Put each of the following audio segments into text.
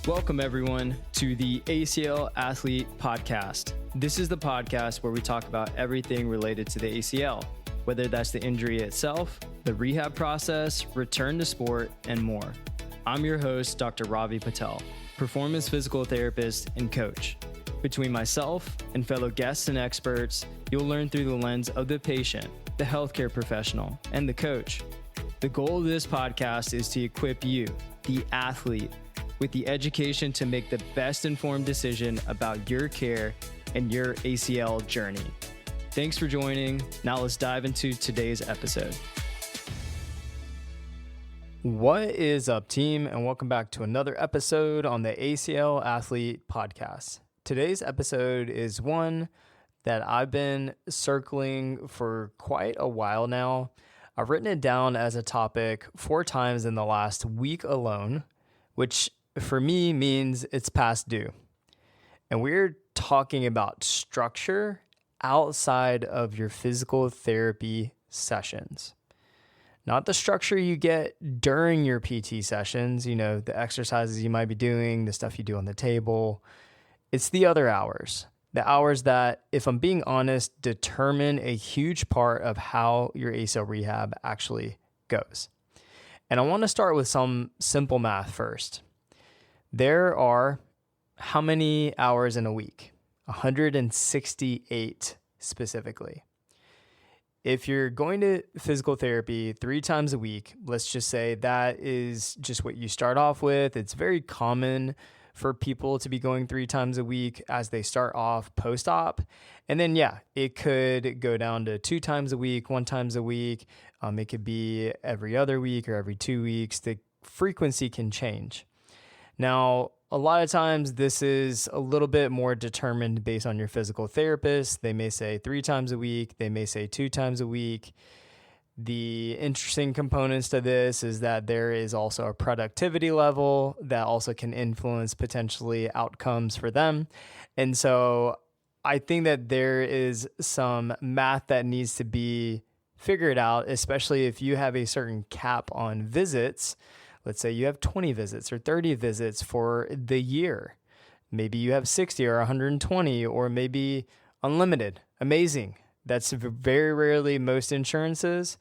Welcome, everyone, to the ACL Athlete Podcast. This is the podcast where we talk about everything related to the ACL, whether that's the injury itself, the rehab process, return to sport, and more. I'm your host, Dr. Ravi Patel, performance physical therapist and coach. Between myself and fellow guests and experts, you'll learn through the lens of the patient, the healthcare professional, and the coach. The goal of this podcast is to equip you, the athlete, with the education to make the best informed decision about your care and your ACL journey. Thanks for joining. Now let's dive into today's episode. What is up, team, and welcome back to another episode on the ACL Athlete Podcast. Today's episode is one that I've been circling for quite a while now. I've written it down as a topic 4 times in the last week alone, which for me means it's past due. And we're talking about structure outside of your physical therapy sessions. Not the structure you get during your PT sessions, the exercises you might be doing, the stuff you do on the table. It's the other hours. The hours that, if I'm being honest, determine a huge part of how your ACL rehab actually goes. And I want to start with some simple math first. There are how many hours in a week? 168 specifically. If you're going to physical therapy 3 times a week, let's just say that is just what you start off with. It's very common for people to be going 3 times a week as they start off post-op. And then, it could go down to 2 times a week, 1 times a week. It could be every other week or every 2 weeks. The frequency can change. Now, a lot of times this is a little bit more determined based on your physical therapist. They may say 3 times a week. They may say 2 times a week. The interesting components to this is that there is also a productivity level that also can influence potentially outcomes for them. And so I think that there is some math that needs to be figured out, especially if you have a certain cap on visits. Let's say you have 20 visits or 30 visits for the year. Maybe you have 60 or 120 or maybe unlimited. Amazing. That's very rarely most insurances.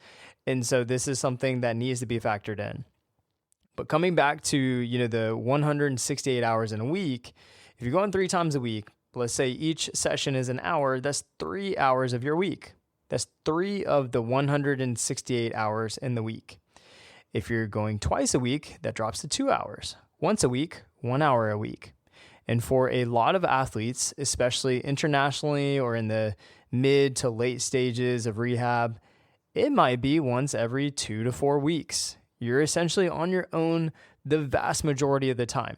And so this is something that needs to be factored in. But coming back to, the 168 hours in a week, if you're going 3 times a week, let's say each session is an hour, that's 3 hours of your week. That's 3 of the 168 hours in the week. If you're going twice a week, that drops to 2 hours. Once a week, 1 hour a week. And for a lot of athletes, especially internationally or in the mid to late stages of rehab, it might be once every 2 to 4 weeks. You're essentially on your own the vast majority of the time.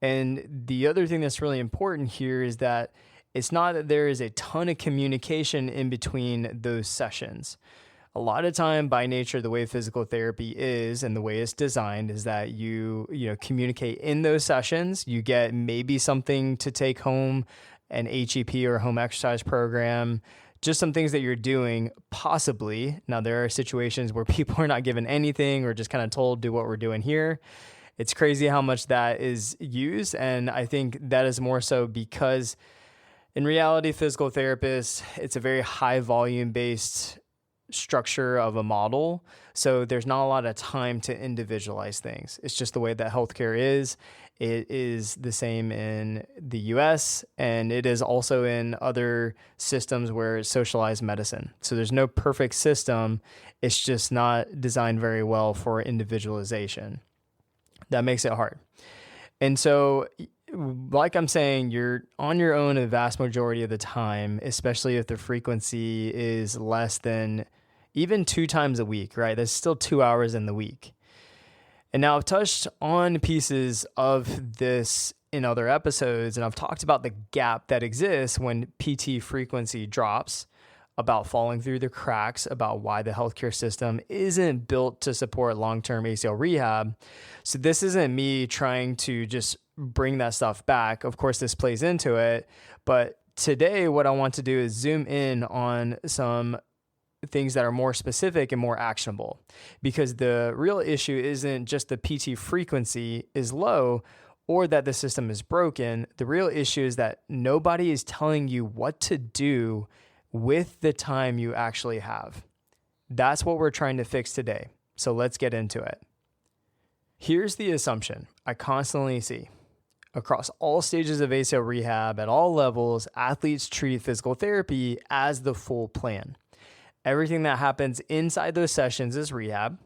And the other thing that's really important here is that it's not that there is a ton of communication in between those sessions. A lot of time, by nature, the way physical therapy is and the way it's designed is that you communicate in those sessions. You get maybe something to take home, an HEP or home exercise program, just some things that you're doing, possibly. Now, there are situations where people are not given anything or just kind of told, do what we're doing here. It's crazy how much that is used, and I think that is more so because in reality, physical therapists, it's a very high volume based structure of a model. So there's not a lot of time to individualize things. It's just the way that healthcare is. It is the same in the US and it is also in other systems where it's socialized medicine. So there's no perfect system. It's just not designed very well for individualization. That makes it hard. And so, like I'm saying, you're on your own a vast majority of the time, especially if the frequency is less than even 2 times a week, right? That's still 2 hours in the week. And now I've touched on pieces of this in other episodes, and I've talked about the gap that exists when PT frequency drops, about falling through the cracks, about why the healthcare system isn't built to support long-term ACL rehab. So this isn't me trying to just bring that stuff back. Of course, this plays into it. But today, what I want to do is zoom in on some things that are more specific and more actionable, because the real issue isn't just the PT frequency is low or that the system is broken. The real issue is that nobody is telling you what to do with the time you actually have. That's what we're trying to fix today. So let's get into it. Here's the assumption I constantly see. Across all stages of ACL rehab at all levels, athletes treat physical therapy as the full plan. Everything that happens inside those sessions is rehab.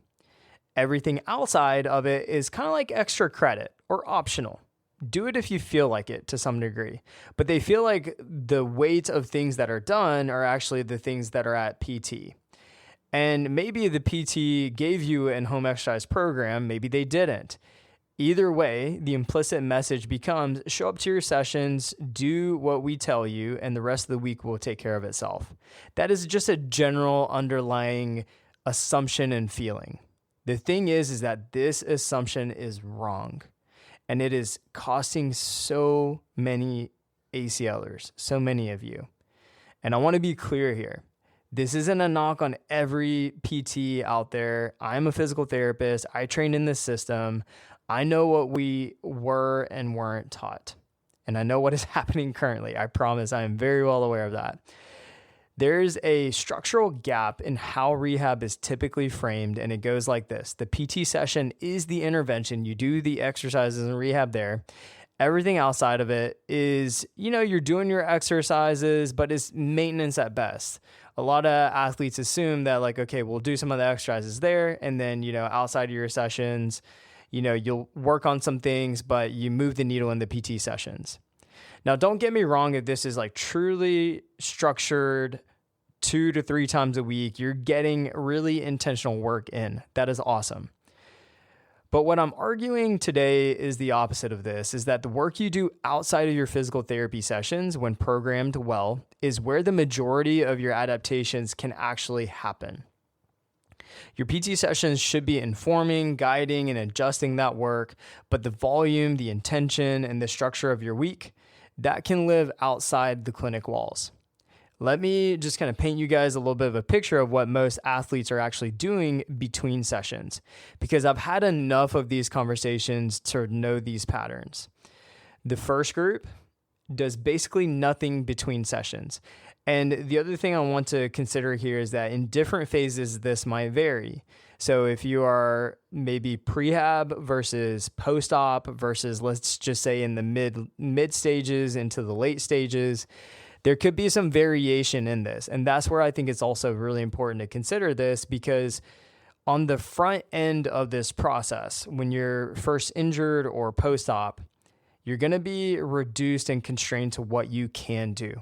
Everything outside of it is kind of like extra credit or optional. Do it if you feel like it to some degree. But they feel like the weight of things that are done are actually the things that are at PT. And maybe the PT gave you an home exercise program, maybe they didn't. Either way, the implicit message becomes show up to your sessions, do what we tell you, and the rest of the week will take care of itself. That is just a general underlying assumption and feeling. The thing is that this assumption is wrong, and it is costing so many ACLers, so many of you. And I want to be clear here. This isn't a knock on every PT out there. I'm a physical therapist. I trained in this system. I know what we were and weren't taught. And I know what is happening currently. I promise I am very well aware of that. There's a structural gap in how rehab is typically framed, and it goes like this. The PT session is the intervention. You do the exercises and rehab there. Everything outside of it is, you're doing your exercises, but it's maintenance at best. A lot of athletes assume that okay, we'll do some of the exercises there, and then, outside of your sessions, you'll work on some things, but you move the needle in the PT sessions. Now, don't get me wrong, if this is truly structured 2 to 3 times a week, you're getting really intentional work in. That is awesome. But what I'm arguing today is the opposite of this, is that the work you do outside of your physical therapy sessions, when programmed well, is where the majority of your adaptations can actually happen. Your PT sessions should be informing, guiding, and adjusting that work, but the volume, the intention, and the structure of your week, that can live outside the clinic walls. Let me just kind of paint you guys a little bit of a picture of what most athletes are actually doing between sessions, because I've had enough of these conversations to know these patterns. The first group does basically nothing between sessions. And the other thing I want to consider here is that in different phases, this might vary. So if you are maybe prehab versus post-op versus, let's just say, in the mid stages into the late stages, there could be some variation in this. And that's where I think it's also really important to consider this, because on the front end of this process, when you're first injured or post-op, you're going to be reduced and constrained to what you can do.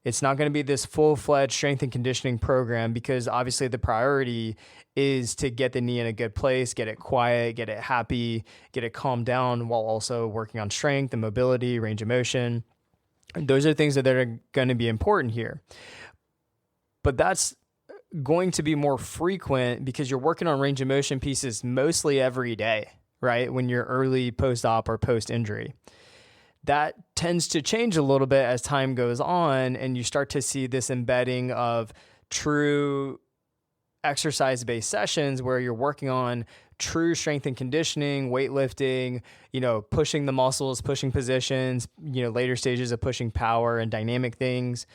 It's not going to be this full-fledged strength and conditioning program, because obviously the priority is to get the knee in a good place, get it quiet, get it happy, get it calmed down, while also working on strength and mobility, range of motion. Those are things that are going to be important here. But that's going to be more frequent because you're working on range of motion pieces mostly every day, right? When you're early post-op or post-injury. That tends to change a little bit as time goes on, and you start to see this embedding of true exercise-based sessions where you're working on true strength and conditioning, weightlifting, pushing the muscles, pushing positions, later stages of pushing power and dynamic things.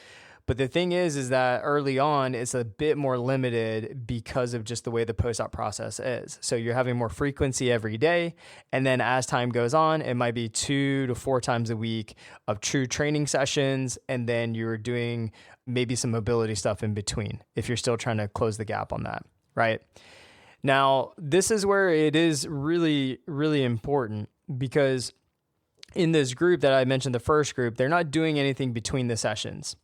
But the thing is that early on, it's a bit more limited because of just the way the post-op process is. So you're having more frequency every day. And then as time goes on, it might be 2 to 4 times a week of true training sessions. And then you're doing maybe some mobility stuff in between if you're still trying to close the gap on that, right? Now, this is where it is really, really important, because in this group that I mentioned, the first group, they're not doing anything between the sessions.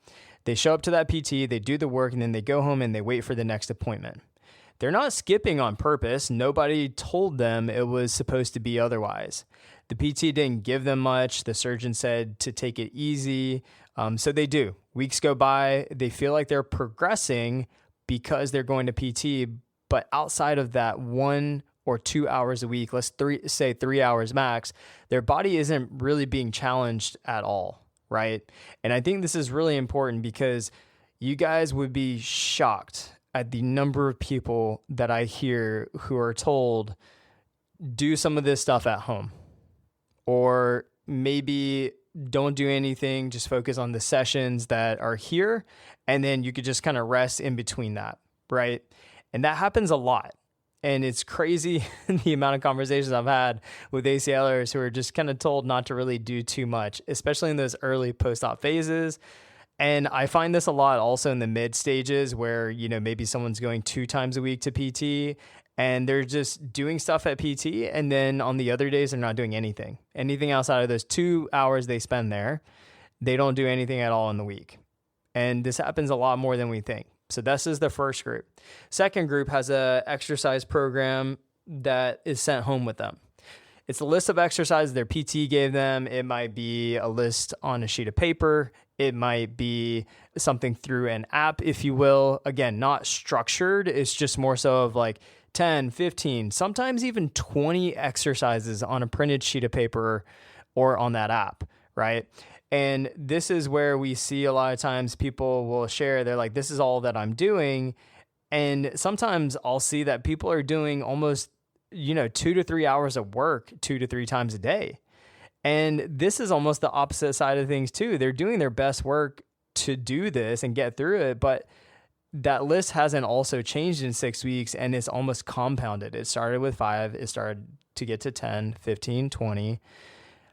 They show up to that PT, they do the work, and then they go home and they wait for the next appointment. They're not skipping on purpose. Nobody told them it was supposed to be otherwise. The PT didn't give them much. The surgeon said to take it easy. So they do. Weeks go by. They feel like they're progressing because they're going to PT. But outside of that 1 or 2 hours a week, let's say 3 hours max, their body isn't really being challenged at all. Right? And I think this is really important, because you guys would be shocked at the number of people that I hear who are told, do some of this stuff at home, or maybe don't do anything, just focus on the sessions that are here. And then you could just kind of rest in between that, right? And that happens a lot. And it's crazy the amount of conversations I've had with ACLers who are just kind of told not to really do too much, especially in those early post-op phases. And I find this a lot also in the mid stages where, maybe someone's going 2 times a week to PT and they're just doing stuff at PT. And then on the other days, they're not doing anything outside of those 2 hours they spend there. They don't do anything at all in the week. And this happens a lot more than we think. So this is the first group. Second group has a exercise program that is sent home with them. It's a list of exercises their PT gave them. It might be a list on a sheet of paper. It might be something through an app, if you will. Again, not structured. It's just more so of like 10, 15, sometimes even 20 exercises on a printed sheet of paper or on that app, right? And this is where we see a lot of times people will share, they're like, this is all that I'm doing. And sometimes I'll see that people are doing almost, 2 to 3 hours of work 2 to 3 times a day. And this is almost the opposite side of things too. They're doing their best work to do this and get through it, but that list hasn't also changed in 6 weeks and it's almost compounded. It started with 5, it started to get to 10, 15, 20.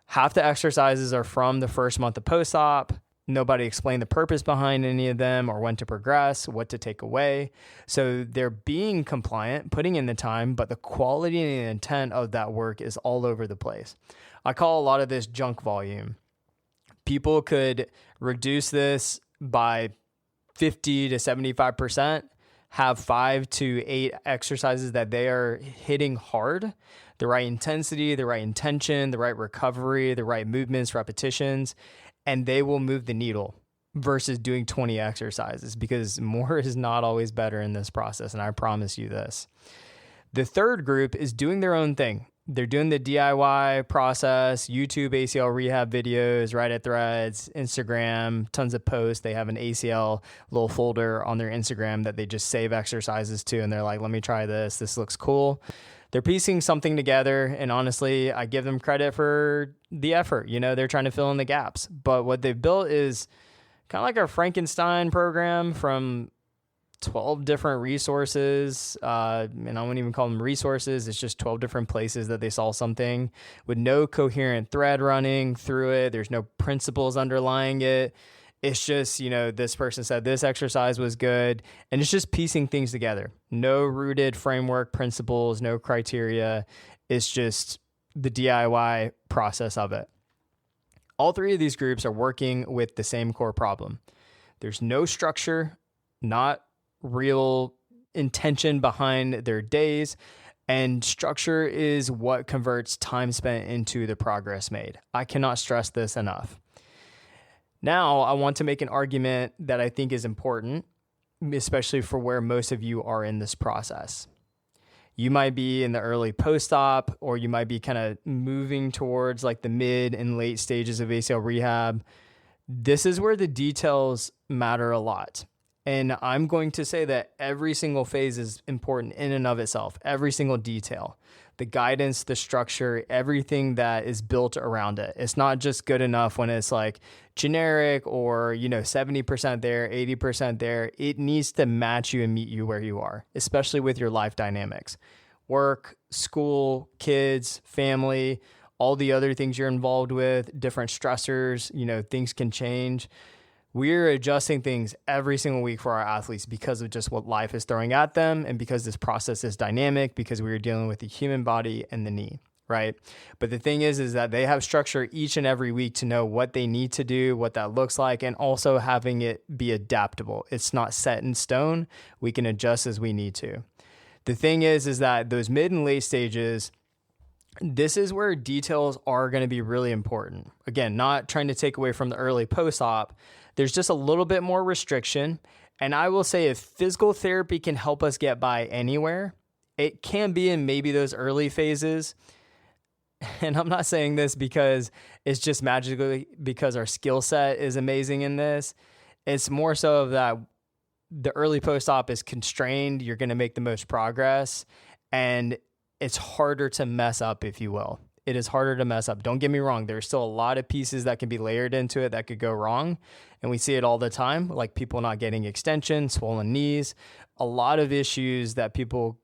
Half the exercises are from the first month of post-op. Nobody explained the purpose behind any of them or when to progress, what to take away. So they're being compliant, putting in the time, but the quality and the intent of that work is all over the place. I call a lot of this junk volume. People could reduce this by 50 to 75%, have 5 to 8 exercises that they are hitting hard, the right intensity, the right intention, the right recovery, the right movements, repetitions, and they will move the needle versus doing 20 exercises, because more is not always better in this process. And I promise you this. The third group is doing their own thing. They're doing the DIY process, YouTube ACL Rehab videos, Reddit threads, Instagram, tons of posts. They have an ACL little folder on their Instagram that they just save exercises to. And they're like, let me try this. This looks cool. They're piecing something together. And honestly, I give them credit for the effort. They're trying to fill in the gaps. But what they've built is kind of like a Frankenstein program from 12 different resources, and I wouldn't even call them resources. It's just 12 different places that they saw something with no coherent thread running through it. There's no principles underlying it. It's just, this person said this exercise was good, and it's just piecing things together. No rooted framework, principles, no criteria. It's just the DIY process of it. All 3 of these groups are working with the same core problem. There's no structure, not real intention behind their days, and structure is what converts time spent into the progress made. I cannot stress this enough. Now, I want to make an argument that I think is important, especially for where most of you are in this process. You might be in the early post-op, or you might be kind of moving towards like the mid and late stages of ACL rehab. This is where the details matter a lot. And I'm going to say that every single phase is important in and of itself, every single detail, the guidance, the structure, everything that is built around it. It's not just good enough when it's like generic or, 70% there, 80% there. It needs to match you and meet you where you are, especially with your life dynamics, work, school, kids, family, all the other things you're involved with, different stressors, things can change. We're adjusting things every single week for our athletes because of just what life is throwing at them, and because this process is dynamic, because we are dealing with the human body and the knee, right? But the thing is that they have structure each and every week to know what they need to do, what that looks like, and also having it be adaptable. It's not set in stone. We can adjust as we need to. The thing is that those mid and late stages, this is where details are going to be really important. Again, not trying to take away from the early post-op. There's just a little bit more restriction. And I will say if physical therapy can help us get by anywhere, it can be in maybe those early phases. And I'm not saying this because it's just magically because our skill set is amazing in this. It's more so of that the early post-op is constrained. You're going to make the most progress. And it's harder to mess up, if you will. It is harder to mess up. Don't get me wrong. There's still a lot of pieces that can be layered into it that could go wrong. And we see it all the time, like people not getting extension, swollen knees, a lot of issues that people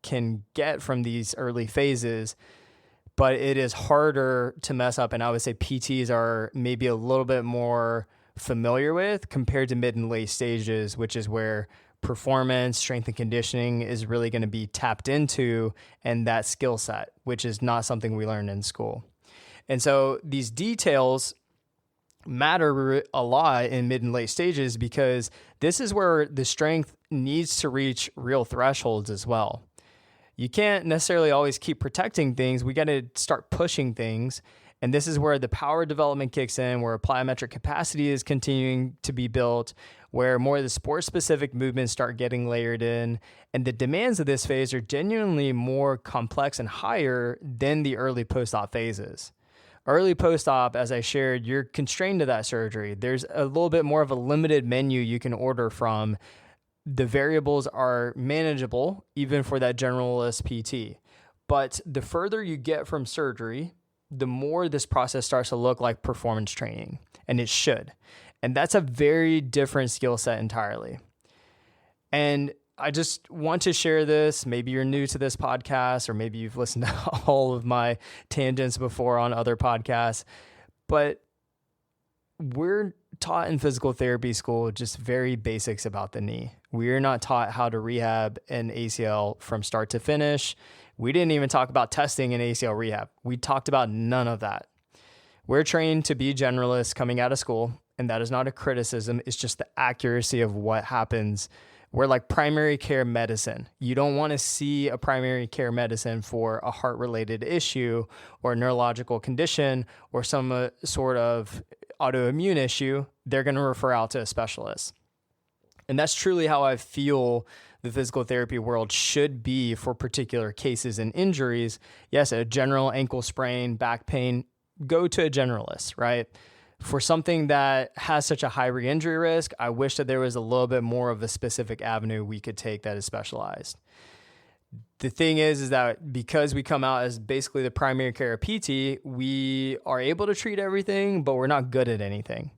can get from these early phases, but it is harder to mess up. And I would say PTs are maybe a little bit more familiar with compared to mid and late stages, which is where performance, strength and conditioning is really going to be tapped into, and that skill set, which is not something we learn in school. And so these details matter a lot in mid and late stages, because this is where the strength needs to reach real thresholds as well. You can't necessarily always keep protecting things. We got to start pushing things. And this is where the power development kicks in, where plyometric capacity is continuing to be built, where more of the sport-specific movements start getting layered in. And the demands of this phase are genuinely more complex and higher than the early post-op phases. Early post-op, as I shared, you're constrained to that surgery. There's a little bit more of a limited menu you can order from. The variables are manageable, even for that generalist PT. But the further you get from surgery, the more this process starts to look like performance training, and it should. And that's a very different skill set entirely. And I just want to share this. Maybe you're new to this podcast, or maybe you've listened to all of my tangents before on other podcasts, but we're taught in physical therapy school just very basics about the knee. We're not taught how to rehab an ACL from start to finish. We didn't even talk about testing in ACL rehab. We talked about none of that. We're trained to be generalists coming out of school, and that is not a criticism. It's just the accuracy of what happens. We're like primary care medicine. You don't want to see a primary care medicine for a heart-related issue or a neurological condition or some sort of autoimmune issue. They're going to refer out to a specialist. And that's truly how I feel the physical therapy world should be for particular cases and injuries. Yes, a general ankle sprain, back pain, go to a generalist, right? For something that has such a high re-injury risk, I wish that there was a little bit more of a specific avenue we could take that is specialized. The thing is that because we come out as basically the primary care PT, we are able to treat everything, but we're not good at anything.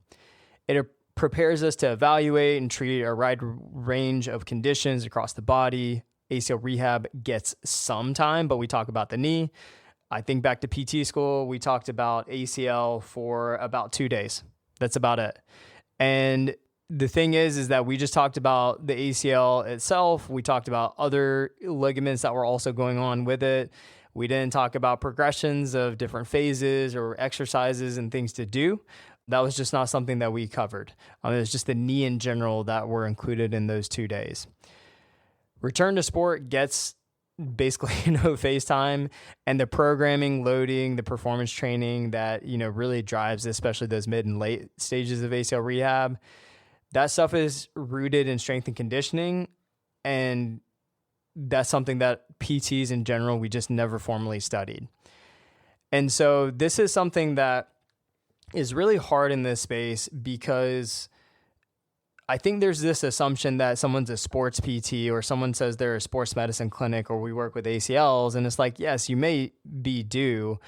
It prepares us to evaluate and treat a wide range of conditions across the body. ACL rehab gets some time, but we talk about the knee. I think back to PT school, we talked about ACL for about 2 days. That's about it. And the thing is that we just talked about the ACL itself. We talked about other ligaments that were also going on with it. We didn't talk about progressions of different phases or exercises and things to do. That was just not something that we covered. It was just the knee in general that were included in those 2 days. Return to sport gets basically no face time, and the programming, loading, the performance training that, really drives, especially those mid and late stages of ACL rehab, that stuff is rooted in strength and conditioning. And that's something that PTs in general, we just never formally studied. And so this is something that is really hard in this space, because I think there's this assumption that someone's a sports PT or someone says they're a sports medicine clinic or we work with ACLs. And it's like, yes, you may be due,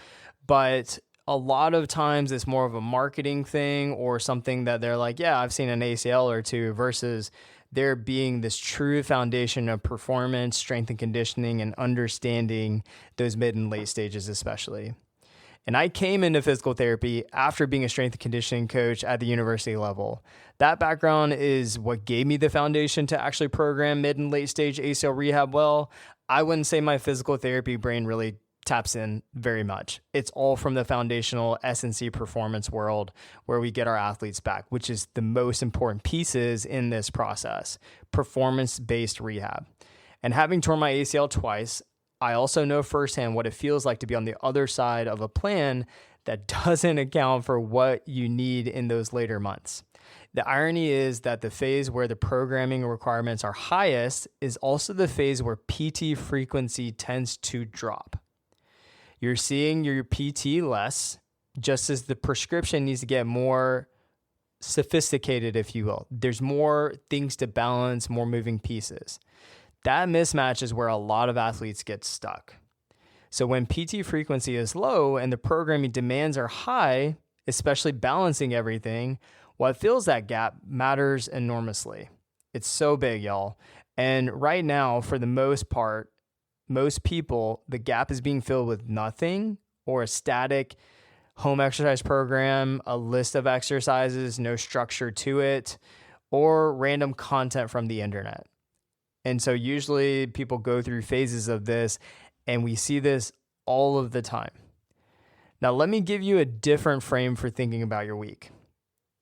but a lot of times it's more of a marketing thing or something that they're like, yeah, I've seen an ACL or two, versus there being this true foundation of performance, strength and conditioning, and understanding those mid and late stages especially. And I came into physical therapy after being a strength and conditioning coach at the university level. That background is what gave me the foundation to actually program mid and late stage ACL rehab well. I wouldn't say my physical therapy brain really taps in very much. It's all from the foundational S&C performance world where we get our athletes back, which is the most important pieces in this process, performance-based rehab. And having torn my ACL twice, I also know firsthand what it feels like to be on the other side of a plan that doesn't account for what you need in those later months. The irony is that the phase where the programming requirements are highest is also the phase where PT frequency tends to drop. You're seeing your PT less, just as the prescription needs to get more sophisticated, if you will. There's more things to balance, more moving pieces. That mismatch is where a lot of athletes get stuck. So when PT frequency is low and the programming demands are high, especially balancing everything, what fills that gap matters enormously. It's so big, y'all. And right now, for the most part, most people, the gap is being filled with nothing or a static home exercise program, a list of exercises, no structure to it, or random content from the internet. And so usually people go through phases of this, and we see this all of the time. Now, let me give you a different frame for thinking about your week.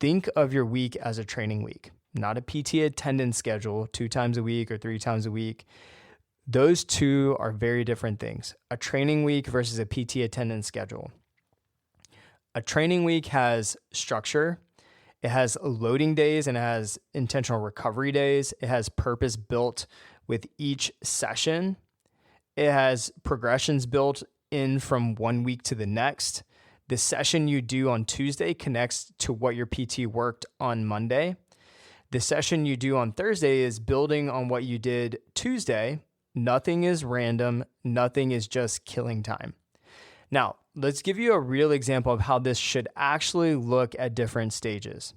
Think of your week as a training week, not a PT attendance schedule 2 times a week or 3 times a week. Those two are very different things. A training week versus a PT attendance schedule. A training week has structure. It has loading days and it has intentional recovery days. It has purpose built with each session. It has progressions built in from one week to the next. The session you do on Tuesday connects to what your PT worked on Monday. The session you do on Thursday is building on what you did Tuesday. Nothing is random. Nothing is just killing time. Now, let's give you a real example of how this should actually look at different stages.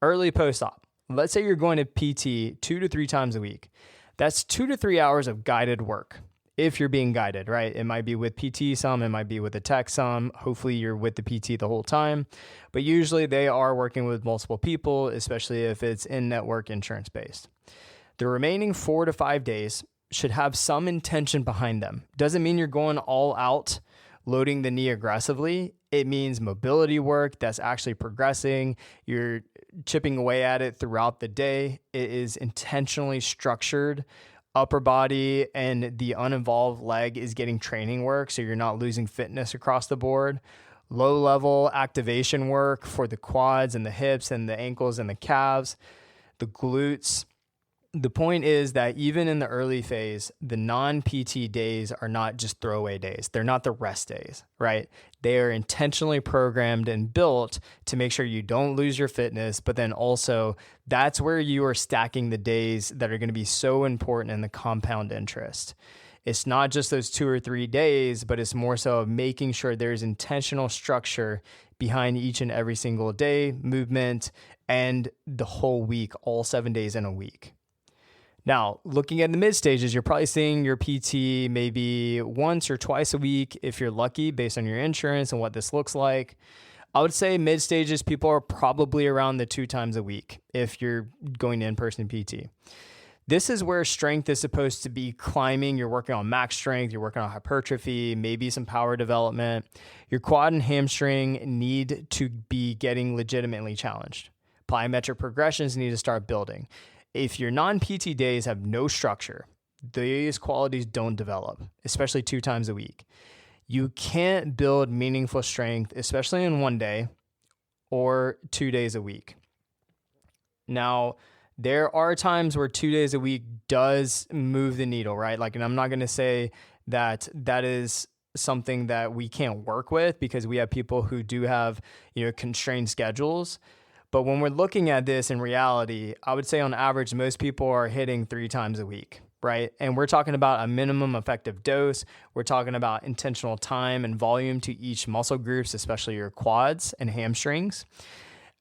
Early post-op. Let's say you're going to PT 2 to 3 times a week. That's 2 to 3 hours of guided work. If you're being guided, right? It might be with PT some, it might be with a tech some. Hopefully you're with the PT the whole time. But usually they are working with multiple people, especially if it's in-network insurance-based. The remaining 4 to 5 days should have some intention behind them. Doesn't mean you're going all out, loading the knee aggressively. It means mobility work that's actually progressing. You're chipping away at it throughout the day. It is intentionally structured. Upper body and the uninvolved leg is getting training work, so you're not losing fitness across the board. Low level activation work for the quads and the hips and the ankles and the calves, the glutes. The point is that even in the early phase, the non-PT days are not just throwaway days. They're not the rest days, right? They are intentionally programmed and built to make sure you don't lose your fitness, but then also that's where you are stacking the days that are going to be so important in the compound interest. It's not just those 2 or 3 days, but it's more so of making sure there's intentional structure behind each and every single day, movement, and the whole week, all 7 days in a week. Now, looking at the mid stages, you're probably seeing your PT maybe once or twice a week if you're lucky based on your insurance and what this looks like. I would say mid stages, people are probably around the 2 times a week if you're going to in-person PT. This is where strength is supposed to be climbing. You're working on max strength, you're working on hypertrophy, maybe some power development. Your quad and hamstring need to be getting legitimately challenged. Plyometric progressions need to start building. If your non-PT days have no structure, these qualities don't develop, especially 2 times a week. You can't build meaningful strength, especially in 1 day or 2 days a week. Now, there are times where 2 days a week does move the needle, right? And I'm not going to say that that is something that we can't work with because we have people who do have, constrained schedules. But when we're looking at this in reality, I would say on average, most people are hitting 3 times a week, right? And we're talking about a minimum effective dose. We're talking about intentional time and volume to each muscle groups, especially your quads and hamstrings.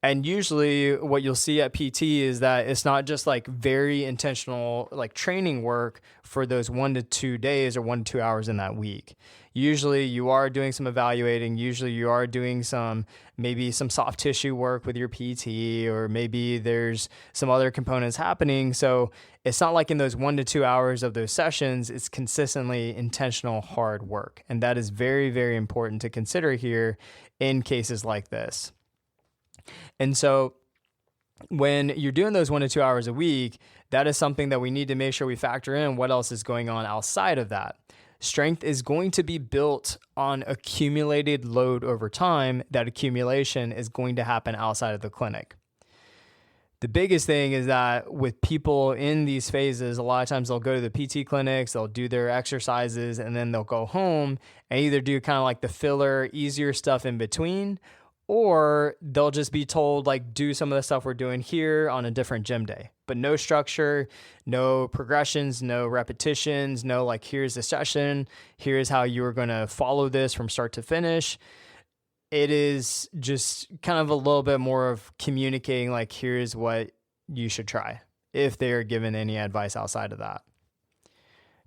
And usually what you'll see at PT is that it's not just very intentional training work for those 1 to 2 days or 1 to 2 hours in that week. Usually you are doing some evaluating. Usually you are doing maybe some soft tissue work with your PT, or maybe there's some other components happening. So it's not like in those 1 to 2 hours of those sessions, it's consistently intentional hard work. And that is very, very important to consider here in cases like this. And so when you're doing those 1 to 2 hours a week, that is something that we need to make sure we factor in what else is going on outside of that. Strength is going to be built on accumulated load over time. That accumulation is going to happen outside of the clinic. The biggest thing is that with people in these phases, a lot of times they'll go to the PT clinics, they'll do their exercises, and then they'll go home and either do kind of the filler, easier stuff in between, or they'll just be told like, do some of the stuff we're doing here on a different gym day, but no structure, no progressions, no repetitions, no like, here's the session, here's how you are going to follow this from start to finish. It is just kind of a little bit more of communicating like, here's what you should try, if they are given any advice outside of that.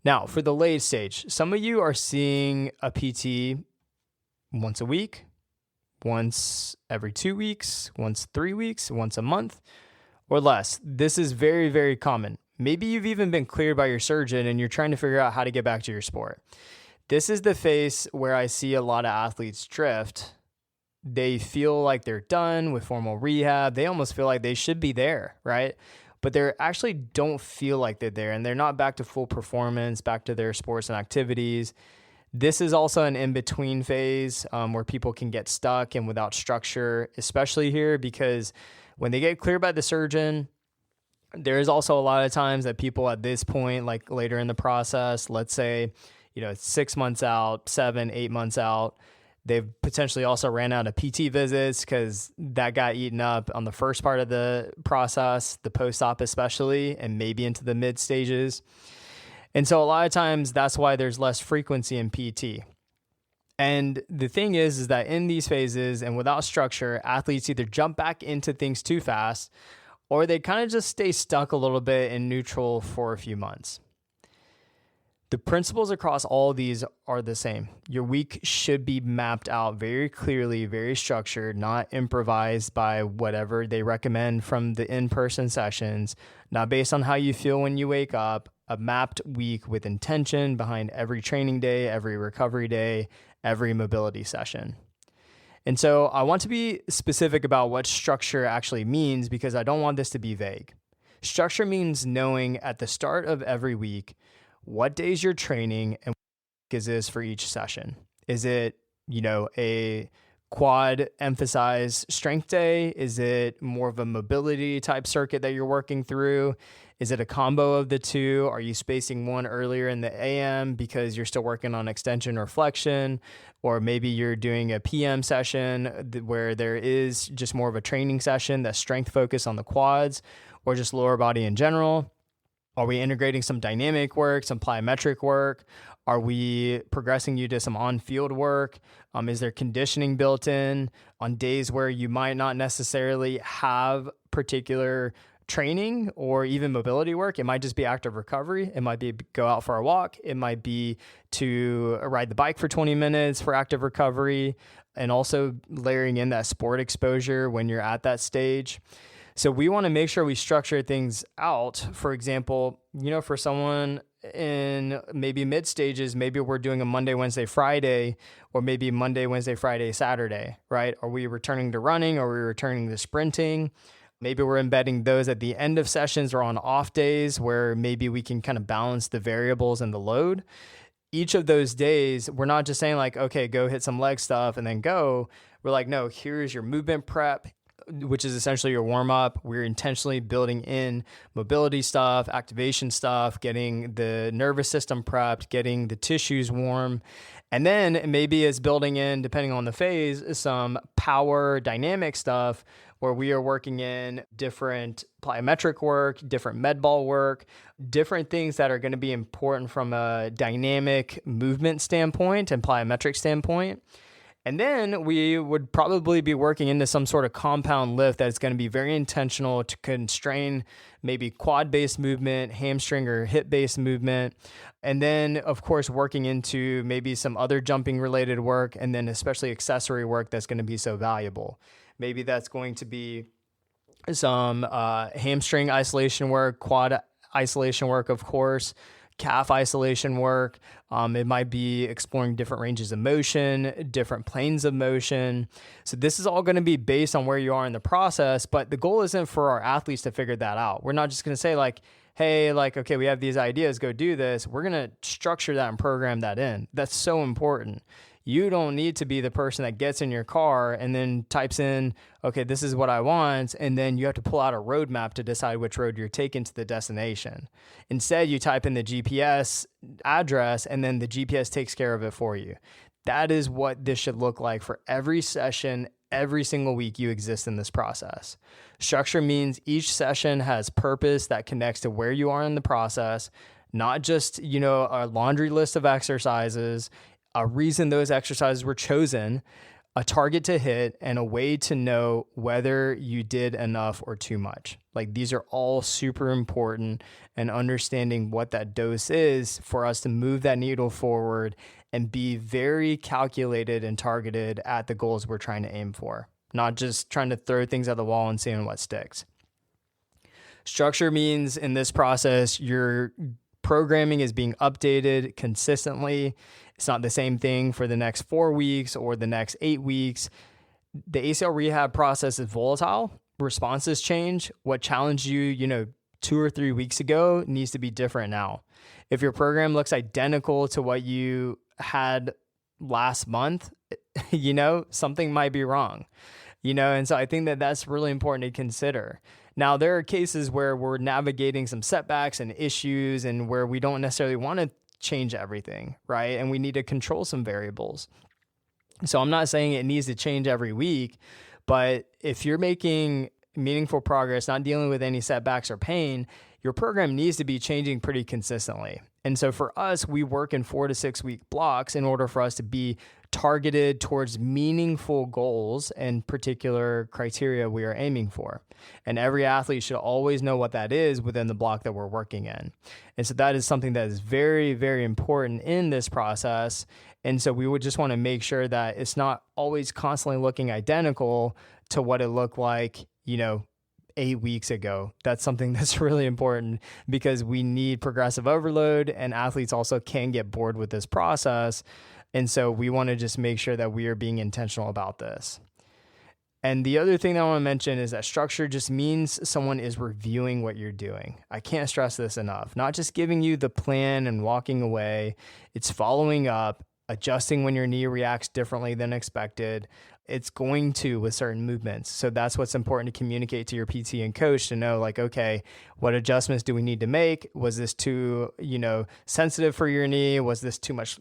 Now, for the late stage, some of you are seeing a PT once a week, once every 2 weeks, once 3 weeks, once a month, or less. This is very, very common. Maybe you've even been cleared by your surgeon and you're trying to figure out how to get back to your sport. This is the phase where I see a lot of athletes drift. They feel like they're done with formal rehab. They almost feel like they should be there, right? But they actually don't feel like they're there, and they're not back to full performance, back to their sports and activities. This is also an in-between phase where people can get stuck and without structure, especially here, because when they get cleared by the surgeon, there is also a lot of times that people at this point, like later in the process, let's say, 6 months out, 7, 8 months out, they've potentially also ran out of PT visits because that got eaten up on the first part of the process, the post-op especially, and maybe into the mid stages. And so a lot of times that's why there's less frequency in PT. And the thing is that in these phases and without structure, athletes either jump back into things too fast or they kind of just stay stuck a little bit in neutral for a few months. The principles across all of these are the same. Your week should be mapped out very clearly, very structured, not improvised by whatever they recommend from the in-person sessions, not based on how you feel when you wake up, a mapped week with intention behind every training day, every recovery day, every mobility session. And so I want to be specific about what structure actually means because I don't want this to be vague. Structure means knowing at the start of every week what days you're training and what is this for each session. Is it, a quad emphasized strength day? Is it more of a mobility type circuit that you're working through? Is it a combo of the two? Are you spacing one earlier in the AM because you're still working on extension or flexion? Or maybe you're doing a PM session where there is just more of a training session that's strength focused on the quads or just lower body in general? Are we integrating some dynamic work, some plyometric work? Are we progressing you to some on-field work? Is there conditioning built in on days where you might not necessarily have particular training or even mobility work? It might just be active recovery. It might be go out for a walk. It might be to ride the bike for 20 minutes for active recovery, and also layering in that sport exposure when you're at that stage. So we want to make sure we structure things out. For example, for someone in maybe mid stages, maybe we're doing a Monday, Wednesday, Friday, or maybe Monday, Wednesday, Friday, Saturday, right? Are we returning to running? Are we returning to sprinting? Maybe we're embedding those at the end of sessions or on off days where maybe we can kind of balance the variables and the load. Each of those days, we're not just saying like, okay, go hit some leg stuff and then go. We're like, no, here's your movement prep, which is essentially your warm up. We're intentionally building in mobility stuff, activation stuff, getting the nervous system prepped, getting the tissues warm. And then maybe it's building in, depending on the phase, some power dynamic stuff where we are working in different plyometric work, different med ball work, different things that are going to be important from a dynamic movement standpoint and plyometric standpoint. And then we would probably be working into some sort of compound lift that's going to be very intentional to constrain maybe quad-based movement, hamstring or hip-based movement. And then, of course, working into maybe some other jumping-related work, and then especially accessory work that's going to be so valuable. Maybe that's going to be some hamstring isolation work, quad isolation work, of course, calf isolation work. It might be exploring different ranges of motion, different planes of motion. So this is all going to be based on where you are in the process, but the goal isn't for our athletes to figure that out. We're not just going to say like, hey, okay, we have these ideas, go do this. We're going to structure that and program that in. That's so important. You don't need to be the person that gets in your car and then types in, okay, this is what I want, and then you have to pull out a roadmap to decide which road you're taking to the destination. Instead, you type in the GPS address, and then the GPS takes care of it for you. That is what this should look like for every session, every single week you exist in this process. Structure means each session has purpose that connects to where you are in the process, not just, a laundry list of exercises, a reason those exercises were chosen, a target to hit, and a way to know whether you did enough or too much. Like, these are all super important, and understanding what that dose is for us to move that needle forward and be very calculated and targeted at the goals we're trying to aim for, not just trying to throw things at the wall and seeing what sticks. Structure means in this process, your programming is being updated consistently. It's not the same thing for the next 4 weeks or the next 8 weeks. The ACL rehab process is volatile. Responses change. What challenged you, 2 or 3 weeks ago needs to be different now. If your program looks identical to what you had last month, something might be wrong, and so I think that that's really important to consider. Now, there are cases where we're navigating some setbacks and issues and where we don't necessarily want to change everything, right? And we need to control some variables. So I'm not saying it needs to change every week, but if you're making meaningful progress, not dealing with any setbacks or pain, your program needs to be changing pretty consistently. And so for us, we work in 4 to 6 week blocks in order for us to be targeted towards meaningful goals and particular criteria we are aiming for. And every athlete should always know what that is within the block that we're working in. And so that is something that is very, very important in this process. And so we would just want to make sure that it's not always constantly looking identical to what it looked like, 8 weeks ago. That's something that's really important because we need progressive overload, and athletes also can get bored with this process. And so we want to just make sure that we are being intentional about this. And the other thing that I want to mention is that structure just means someone is reviewing what you're doing. I can't stress this enough. Not just giving you the plan and walking away. It's following up, adjusting when your knee reacts differently than expected. It's going to with certain movements. So that's what's important to communicate to your PT and coach to know, like, okay, what adjustments do we need to make? Was this too, sensitive for your knee? Was this too much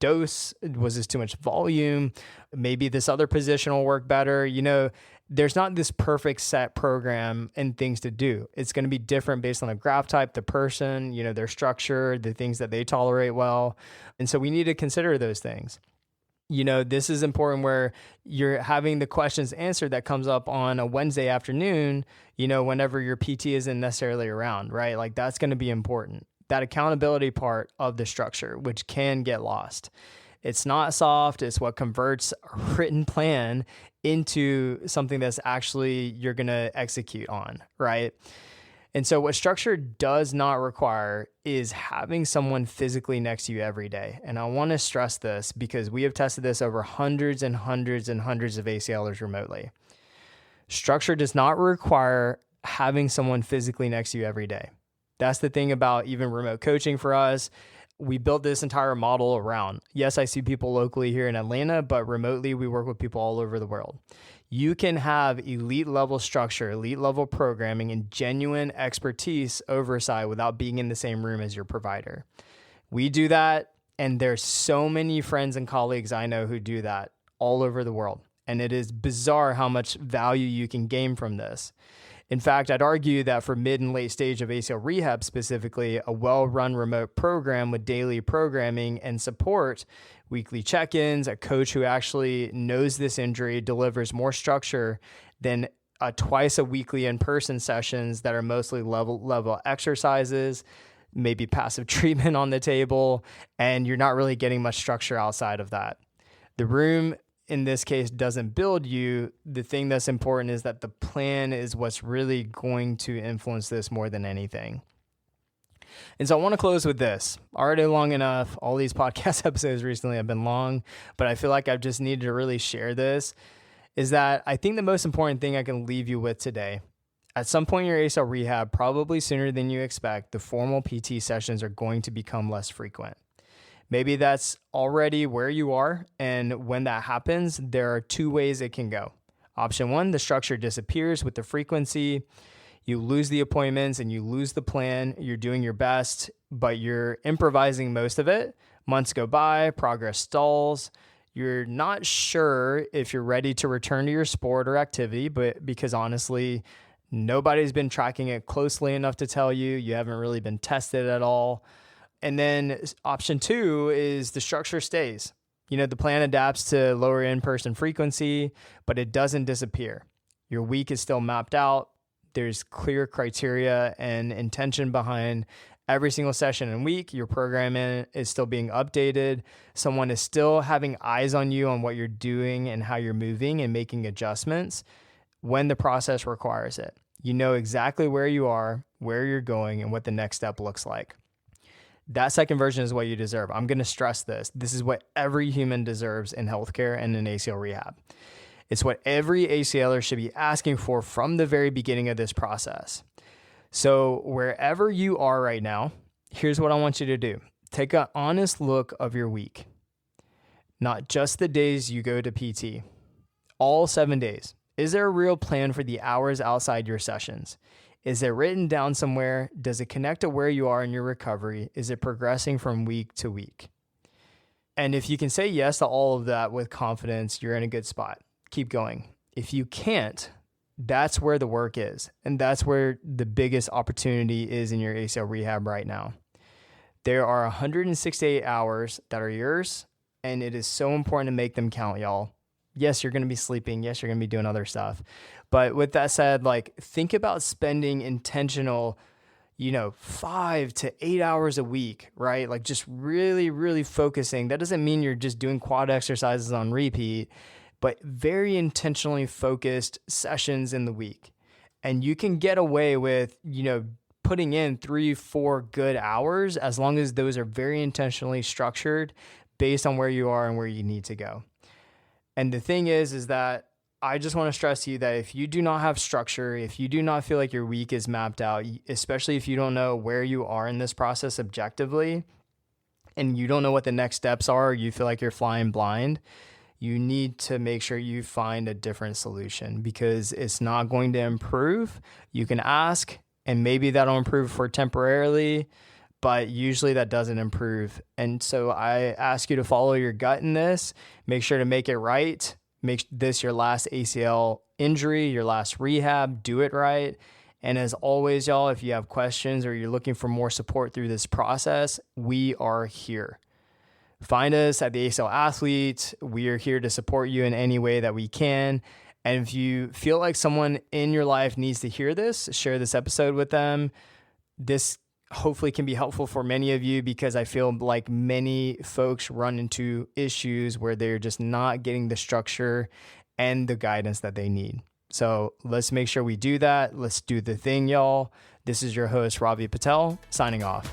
dose? Was this too much volume? Maybe this other position will work better. There's not this perfect set program and things to do. It's going to be different based on the graft type, the person, their structure, the things that they tolerate well. And so we need to consider those things. This is important where you're having the questions answered that comes up on a Wednesday afternoon, whenever your PT isn't necessarily around, right? Like, that's going to be important. That accountability part of the structure, which can get lost. It's not soft. It's what converts a written plan into something that's actually you're going to execute on, right? And so what structure does not require is having someone physically next to you every day. And I want to stress this because we have tested this over hundreds and hundreds and hundreds of ACLers remotely. Structure does not require having someone physically next to you every day. That's the thing about even remote coaching for us. We built this entire model around, yes, I see people locally here in Atlanta, but remotely we work with people all over the world. You can have elite level structure, elite level programming, and genuine expertise oversight without being in the same room as your provider. We do that, and there's so many friends and colleagues I know who do that all over the world. And it is bizarre how much value you can gain from this. In fact, I'd argue that for mid and late stage of ACL rehab specifically, a well-run remote program with daily programming and support, weekly check-ins, a coach who actually knows this injury, delivers more structure than twice a weekly in-person sessions that are mostly level exercises, maybe passive treatment on the table, and you're not really getting much structure outside of that. The room in this case doesn't build you. The thing that's important is that the plan is what's really going to influence this more than anything. And so I want to close with this. Already long enough. All these podcast episodes recently have been long, but I feel like I've just needed to really share this, is that I think the most important thing I can leave you with today, at some point in your ACL rehab, probably sooner than you expect, the formal PT sessions are going to become less frequent. Maybe that's already where you are, and when that happens, there are two ways it can go. Option one, the structure disappears with the frequency. You lose the appointments and you lose the plan. You're doing your best, but you're improvising most of it. Months go by, progress stalls. You're not sure if you're ready to return to your sport or activity, but because honestly, nobody's been tracking it closely enough to tell you. You haven't really been tested at all. And then option 2 is the structure stays. The plan adapts to lower in-person frequency, but it doesn't disappear. Your week is still mapped out. There's clear criteria and intention behind every single session and week. Your programming is still being updated. Someone is still having eyes on you on what you're doing and how you're moving and making adjustments when the process requires it. You know exactly where you are, where you're going, and what the next step looks like. That second version is what you deserve. I'm going to stress this. This is what every human deserves in healthcare and in ACL rehab. It's what every ACLer should be asking for from the very beginning of this process. So wherever you are right now, here's what I want you to do. Take an honest look of your week. Not just the days you go to PT. All 7 days. Is there a real plan for the hours outside your sessions? Is it written down somewhere? Does it connect to where you are in your recovery? Is it progressing from week to week? And if you can say yes to all of that with confidence, you're in a good spot. Keep going. If you can't, that's where the work is. And that's where the biggest opportunity is in your ACL rehab right now. There are 168 hours that are yours, and it is so important to make them count, y'all. Yes, you're going to be sleeping. Yes, you're going to be doing other stuff. But with that said, think about spending intentional, 5 to 8 hours a week, right? Just really, really focusing. That doesn't mean you're just doing quad exercises on repeat, but very intentionally focused sessions in the week. And you can get away with, putting in 3-4 good hours as long as those are very intentionally structured based on where you are and where you need to go. And the thing is that I just want to stress to you that if you do not have structure, if you do not feel like your week is mapped out, especially if you don't know where you are in this process objectively, and you don't know what the next steps are, or you feel like you're flying blind, you need to make sure you find a different solution because it's not going to improve. You can ask, and maybe that'll improve for temporarily, but usually that doesn't improve. And so I ask you to follow your gut in this. Make sure to make it right. Make this your last ACL injury, your last rehab. Do it right. And as always, y'all, if you have questions or you're looking for more support through this process, we are here. Find us at the ACL Athlete. We are here to support you in any way that we can. And if you feel like someone in your life needs to hear this, share this episode with them. This hopefully can be helpful for many of you because I feel like many folks run into issues where they're just not getting the structure and the guidance that they need. So let's make sure we do that. Let's do the thing, y'all. This is your host, Ravi Patel, signing off.